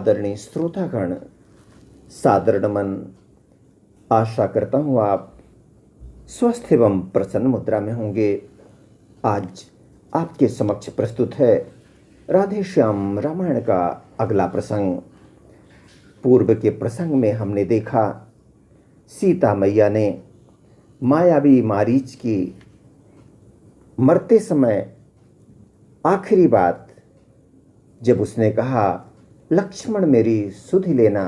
आदरणीय श्रोतागण, सादर नमन। आशा करता हूँ आप स्वस्थ एवं प्रसन्न मुद्रा में होंगे। आज आपके समक्ष प्रस्तुत है राधे श्याम रामायण का अगला प्रसंग। पूर्व के प्रसंग में हमने देखा सीता मैया ने मायावी मारीच की मरते समय आखिरी बात जब उसने कहा लक्ष्मण मेरी सुधि लेना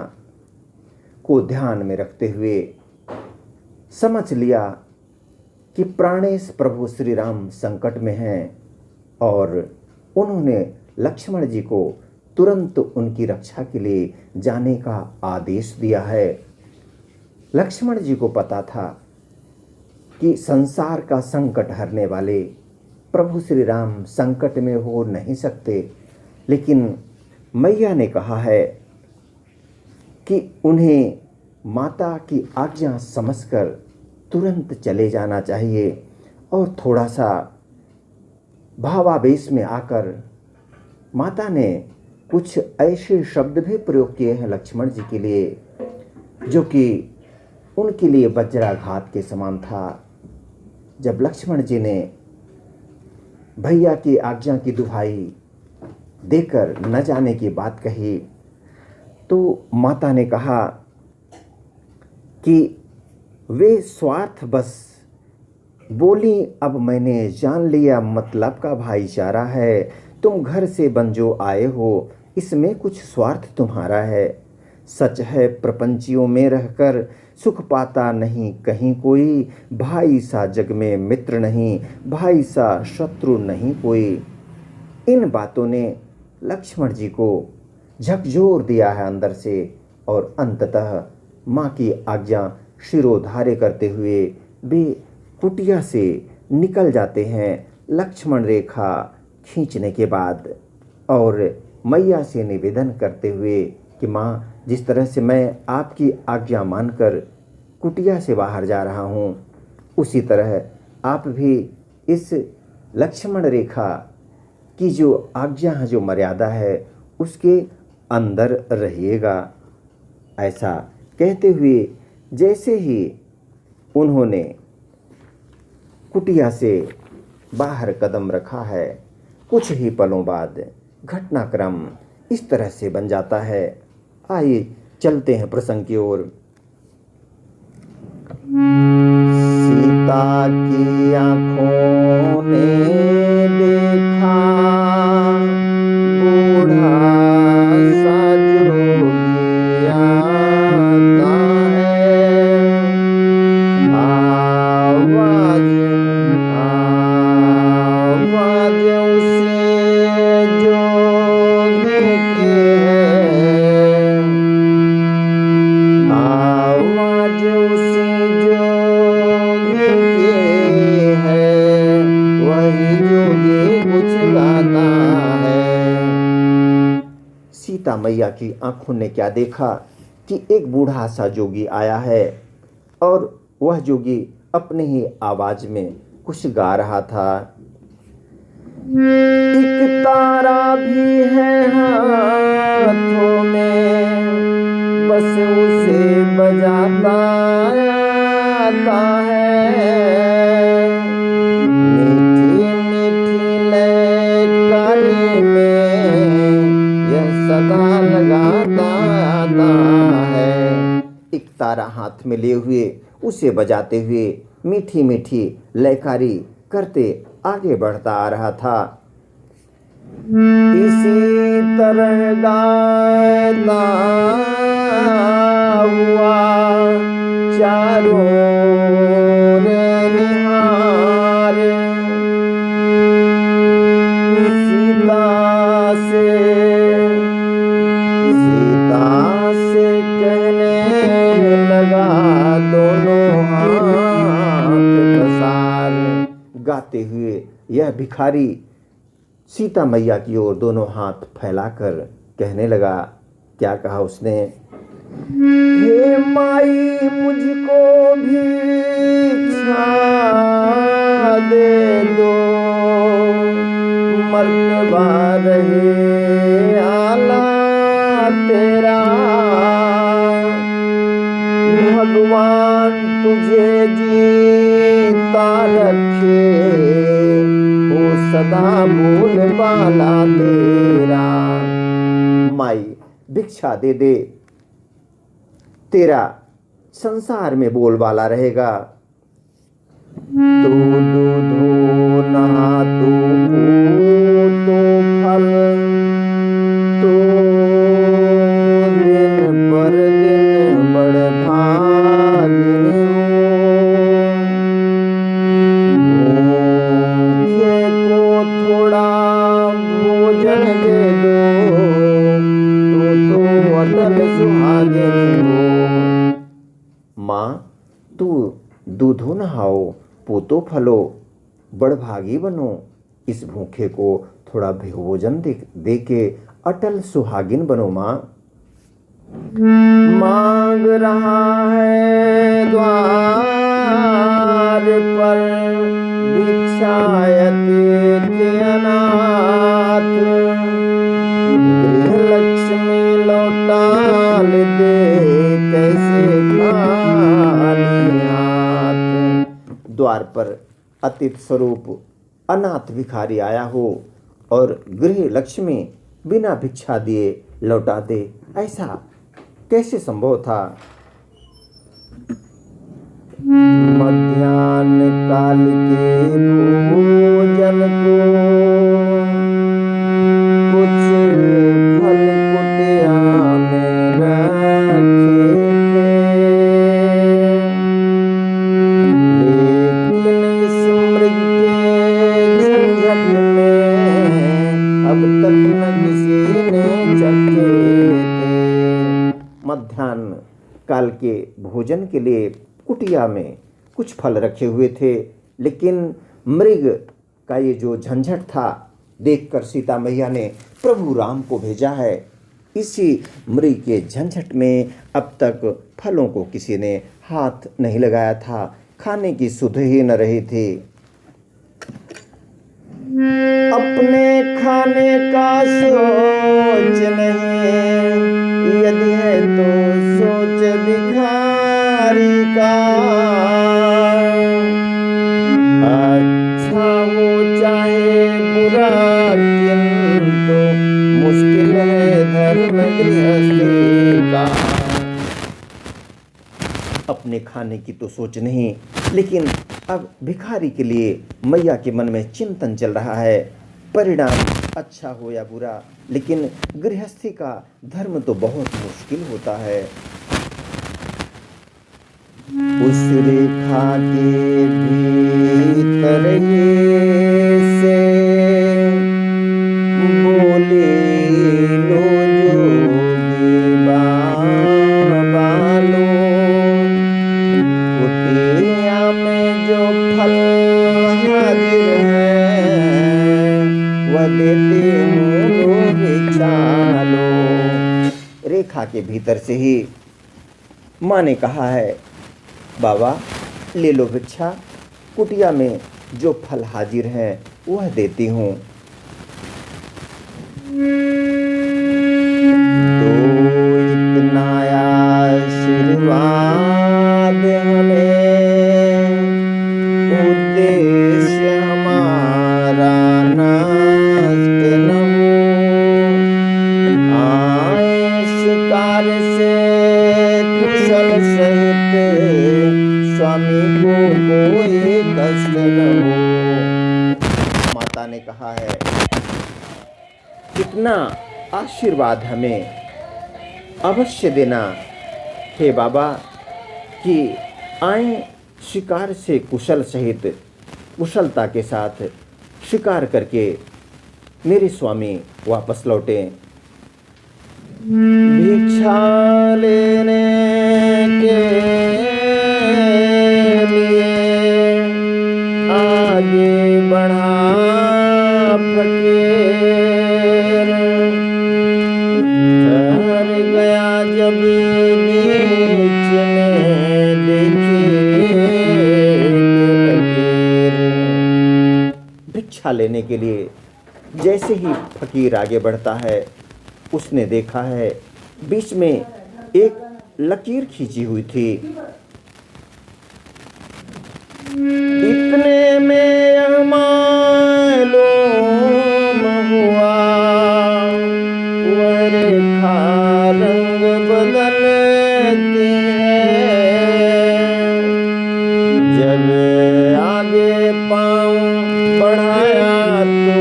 को ध्यान में रखते हुए समझ लिया कि प्राणेश प्रभु श्री राम संकट में हैं और उन्होंने लक्ष्मण जी को तुरंत उनकी रक्षा के लिए जाने का आदेश दिया है। लक्ष्मण जी को पता था कि संसार का संकट हरने वाले प्रभु श्री राम संकट में हो नहीं सकते, लेकिन मैया ने कहा है कि उन्हें माता की आज्ञा समझकर तुरंत चले जाना चाहिए और थोड़ा सा भावावेश में आकर माता ने कुछ ऐसे शब्द भी प्रयोग किए हैं लक्ष्मण जी के लिए जो कि उनके लिए वज्राघात के समान था। जब लक्ष्मण जी ने भैया की आज्ञा की दुहाई देकर न जाने की बात कही तो माता ने कहा कि वे स्वार्थ बस बोली, अब मैंने जान लिया मतलब का भाईचारा है। तुम घर से बंजो आए हो, इसमें कुछ स्वार्थ तुम्हारा है। सच है प्रपंचियों में रहकर सुख पाता नहीं कहीं कोई, भाई सा जग में मित्र नहीं, भाई सा शत्रु नहीं कोई। इन बातों ने लक्ष्मण जी को झकझोर दिया है अंदर से और अंततः माँ की आज्ञा शिरोधार्य करते हुए वे कुटिया से निकल जाते हैं लक्ष्मण रेखा खींचने के बाद और मैया से निवेदन करते हुए कि माँ, जिस तरह से मैं आपकी आज्ञा मानकर कुटिया से बाहर जा रहा हूँ, उसी तरह आप भी इस लक्ष्मण रेखा की जो आज्ञा है, जो मर्यादा है, उसके अंदर रहिएगा। ऐसा कहते हुए जैसे ही उन्होंने कुटिया से बाहर कदम रखा है, कुछ ही पलों बाद घटनाक्रम इस तरह से बन जाता है। आइए चलते हैं प्रसंग की ओर। सीता की आंखों ने देखा बूढ़ा सा जोगी आता है, आवाज उसे जोगी की है, आवाज उसे जोगी की है, वही जोगी कुछ गाता है। सीता मैया की आंखों ने क्या देखा कि एक बूढ़ा सा जोगी आया है और वह जोगी अपने ही आवाज में कुछ गा रहा था। एक तारा भी है हाथों में, बस उसे बजाता आता है, मीठी मीठी लयकारी में यह सदा लगाता आता है। एक तारा हाथ में लिए हुए उसे बजाते हुए मीठी मीठी लयकारी करते आगे बढ़ता आ रहा था। इसी तरह गाता हुआ चारों ओर निहार, सीता से कहने लगा दोनों हाथ पसार। गाते हुए यह भिखारी सीता मैया की ओर दोनों हाथ फैलाकर कहने लगा। क्या कहा उसने? हे माई मुझको भिक्षा दे दो, मर्तबा रहे आला तेरा। रखे हो सदा बोल बाला तेरा। माई भिक्षा दे दे, तेरा संसार में बोलबाला रहेगा। तो दूधो नहा तो फल, तो दिन पर दिन बड़ भागिनी भूखे को थोड़ा भोजन दे दो, तो अटल सुहागिनी हो। माँ तू दूधो नहाओ, पोतो फलो, बड़भागी बनो, इस भूखे को थोड़ा भोजन दे के अटल सुहागिन बनो। माँ मांग रहा है द्वार पर भिक्षायते अनाथ, गृह लक्ष्मी लौटा दे कैसे खाली हाथ। द्वार पर अतिथि स्वरूप अनाथ भिखारी आया हो और गृह लक्ष्मी बिना भिक्षा दिए लौटा दे, ऐसा कैसे संभव था। मध्याह्न काल के भोजन को कुछ फल कुटिया में रखे थे, लेकिन इस मृग के झंझट में अब तक न किसी ने चखे थे। मध्याह्न काल के भोजन के लिए कुटिया में कुछ फल रखे हुए थे, लेकिन मृग का ये जो झंझट था देखकर सीता मैया ने प्रभु राम को भेजा है। इसी मृग के झंझट में अब तक फलों को किसी ने हाथ नहीं लगाया था, खाने की सुध ही न रही थी। अपने खाने का सोच नहीं, यदि है तो सोच भिखारी का। अच्छा हो चाहे बुरा किंतु मुश्किल है धर्म गृहस्थी का। अपने खाने की तो सोच नहीं, लेकिन अब भिखारी के लिए मैया के मन में चिंतन चल रहा है। परिणाम अच्छा हो या बुरा, लेकिन गृहस्थी का धर्म तो बहुत मुश्किल होता है। उस रेखा के भीतर से बोले लो जोगी बालो, कुटिया में जो फल हाजिर है वह देते हो भिक्षा लो। रेखा के भीतर से ही माँ ने कहा है, बाबा ले लो भिक्षा, कुटिया में जो फल हाजिर हैं वह देती हूँ। तो इतना आशीर्वाद हमें, उद्देश्य हमारा नष्ट न हो। आए शिकार से कुशल सहित, स्वामी को कोई कष्ट न हो। माता ने कहा है, कितना आशीर्वाद हमें अवश्य देना हे बाबा कि आए शिकार से कुशल सहित, कुशलता के साथ शिकार करके मेरे स्वामी वापस लौटे। भिक्षा लेने के लिए आगे बढ़ा फकीर, ठहर गया जब बीच में देखी फकीर। भिक्षा लेने के लिए जैसे ही फकीर आगे बढ़ता है, उसने देखा है बीच में एक लकीर खींची हुई थी। इतने में यह मालूम हुआ वह रेखा रंग बदलती है। जब आगे पाँव बढ़ाया तो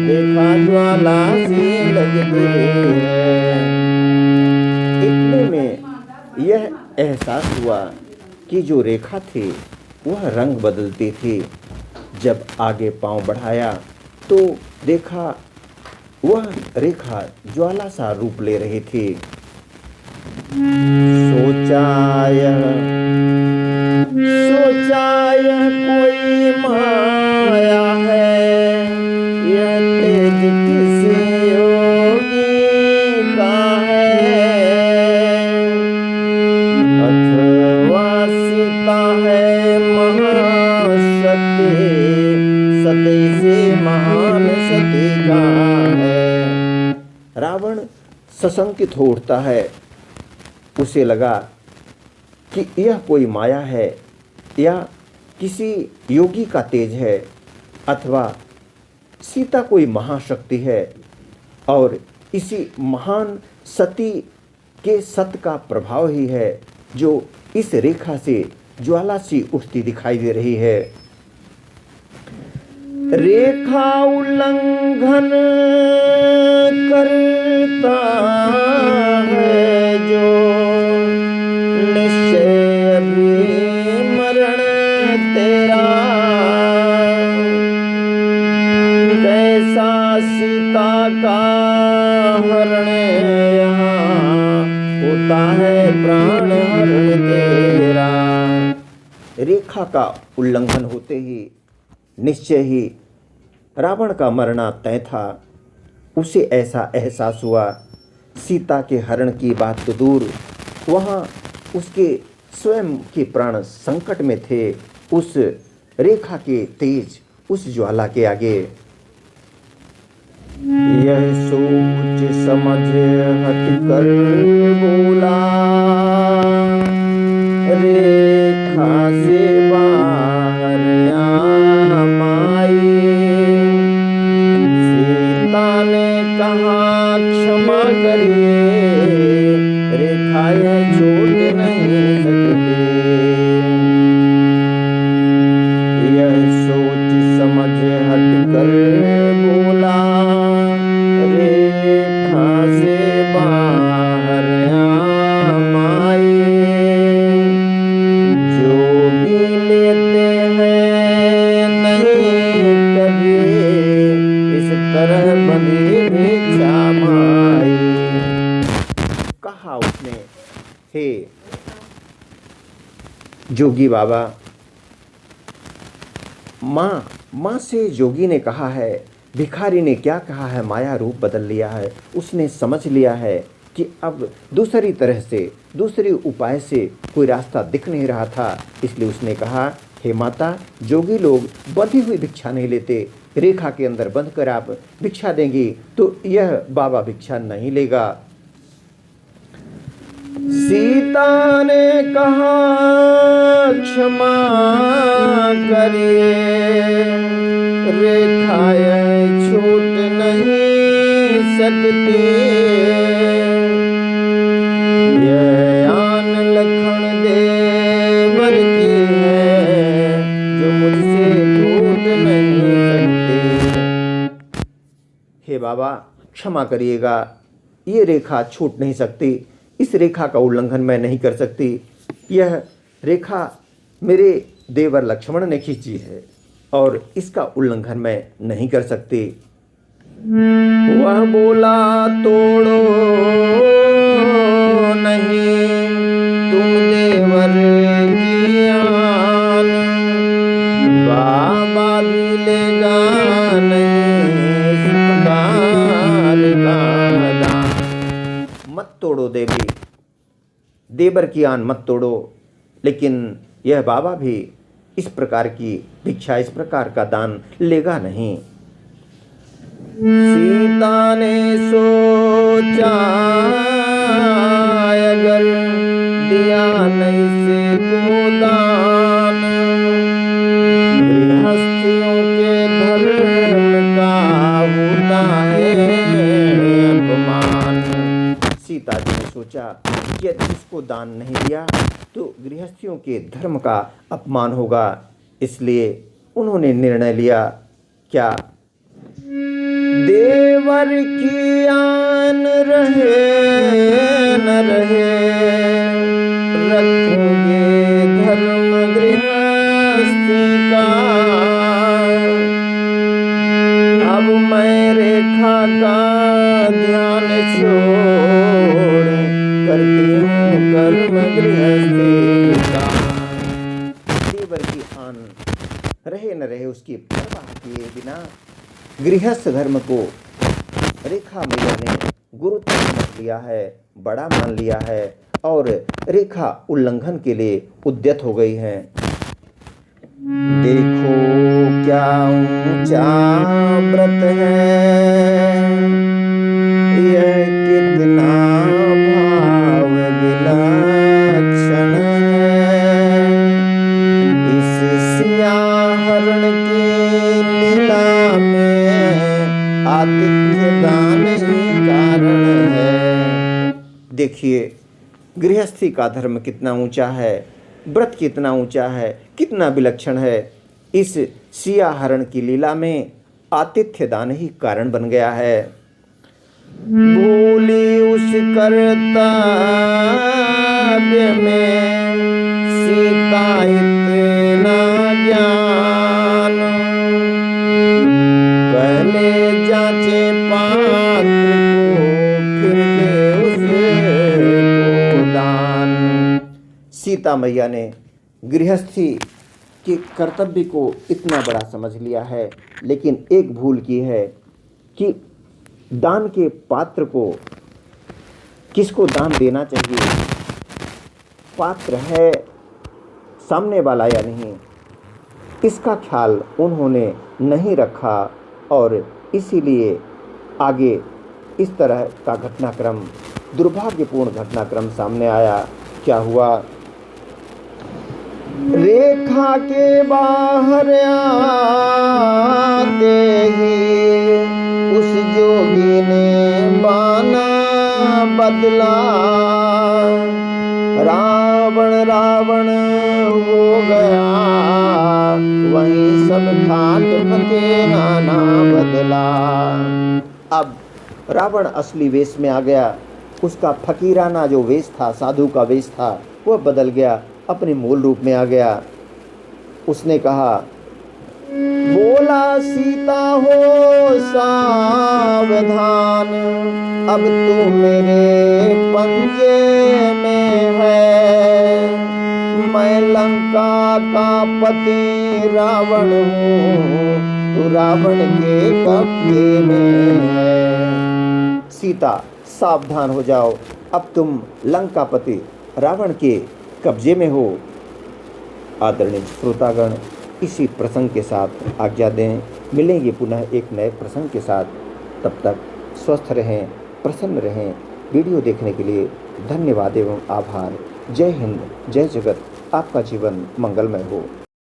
देखा ज्वाला सी लगती है। इतने में यह एहसास हुआ कि जो रेखा थी वह रंग बदलती थी। जब आगे पाँव बढ़ाया तो देखा वह रेखा ज्वाला सा रूप ले रही थी। सोचा यह कोई माया है, यह तेज किसी योगी का है, अथवा सीता है महासती, सती से महान सती का है। रावण सशंकित हो उठता है। उसे लगा कि यह कोई माया है या किसी योगी का तेज है अथवा सीता कोई महाशक्ति है और इसी महान सती के सत का प्रभाव ही है जो इस रेखा से ज्वाला सी उठती दिखाई दे रही है। रेखा उल्लंघन करता है जो निश्चय अभी मरण तेरा, कैसा सीता का हरण यहाँ होता है प्राण हरण तेरा। रेखा का उल्लंघन होते ही निश्चय ही रावण का मरना तय था। उसे ऐसा एहसास हुआ सीता के हरण की बात तो दूर, वहाँ उसके स्वयं के प्राण संकट में थे उस रेखा के तेज, उस ज्वाला के आगे। यह सोच समझ हटकर बोला रेखा से बाहर आ माई। सीता ने कहा क्षमा करिए, रेखा यह छूट नहीं सकती। यह सोच समझ हटकर बोला रेखा से बाहर आ माई। जो भी लेते हैं नहीं कभी इस तरह बंधी भिक्षा माई। कहा उसने, हे जोगी बाबा, माँ से जोगी ने कहा है, भिखारी ने क्या कहा है, माया रूप बदल लिया है। उसने समझ लिया है कि अब दूसरी तरह से, दूसरे उपाय से कोई रास्ता दिख नहीं रहा था। इसलिए उसने कहा, हे माता, जोगी लोग बंधी हुई भिक्षा नहीं लेते। रेखा के अंदर बंध कर आप भिक्षा देंगी तो यह बाबा भिक्षा नहीं लेगा। सीता ने कहा क्षमा करिए, रेखा यह छूट नहीं सकती। यह आन लखन देवर की है जो मुझसे छूट नहीं सकती। हे बाबा, क्षमा करिएगा, ये रेखा छूट नहीं सकती। इस रेखा का उल्लंघन मैं नहीं कर सकती। यह रेखा मेरे देवर लक्ष्मण ने खींची है और इसका उल्लंघन मैं नहीं कर सकती। वह बोला तोड़ो नहीं तुम देवर की आन, बाबा भी लेगा नहीं इस प्रकार का दान। मत तोड़ो देवी, देवर की आन मत तोड़ो, लेकिन यह बाबा भी इस प्रकार की भिक्षा, इस प्रकार का दान लेगा नहीं। सीता ने सोचा अगर दिया नहीं से को दान, कि यदि इसको दान नहीं दिया तो गृहस्थियों के धर्म का अपमान होगा। इसलिए उन्होंने निर्णय लिया, क्या, देवर की आन रहे न रहे, रखोगे धर्म गृहस्थी का। अब मैं रेखा का ध्यान छोड़ करती हूँ कर्म गृहस्थी का। देवर की आन रहे न रहे उसकी परवाह किए बिना गृहस्थ धर्म को रेखा मैया ने गुरुत्व समझ लिया है, बड़ा मान लिया है और रेखा उल्लंघन के लिए उद्यत हो गई है। देखो क्या ऊंचा व्रत है, यह कितना भाव विलक्षण है। इस सियाहरण की लीला में आतिथ्य दान ही कारण है। देखिए गृहस्थी का धर्म कितना ऊंचा है, व्रत कितना ऊंचा है, कितना विलक्षण है। इस सियाहरण की लीला में आतिथ्य दान ही कारण बन गया है। भूली उस कर्तव्य में सीता इतना ज्ञान, पहले जांचे पात्र को फिर दे उसको दान। सीता मैया ने गृहस्थी के कर्तव्य को इतना बड़ा समझ लिया है, लेकिन एक भूल की है कि दान के पात्र को किसको दान देना चाहिए, पात्र है सामने वाला या नहीं, इसका ख्याल उन्होंने नहीं रखा और इसीलिए आगे इस तरह का घटनाक्रम, दुर्भाग्यपूर्ण घटनाक्रम सामने आया। क्या हुआ, रेखा के बाहर आते ही उस जोगी ने बाना बदला। रावण हो गया, वहीं सब ठाट फके नाना बदला। अब रावण असली वेश में आ गया, उसका फकीराना जो वेश था, साधु का वेश था, वह बदल गया, अपने मूल रूप में आ गया। उसने कहा, बोला सीता हो सावधान, अब तू मेरे पंजे में है। मैं लंका का पति रावण हूँ, तू रावण के कब्जे में है। सीता सावधान हो जाओ, अब तुम लंकापति रावण के कब्जे में हो। आदरणीय श्रोतागण, इसी प्रसंग के साथ आज्ञा दें, मिलेंगे पुनः एक नए प्रसंग के साथ। तब तक स्वस्थ रहें, प्रसन्न रहें। वीडियो देखने के लिए धन्यवाद एवं आभार। जय हिंद, जय जगत। आपका जीवन मंगलमय हो।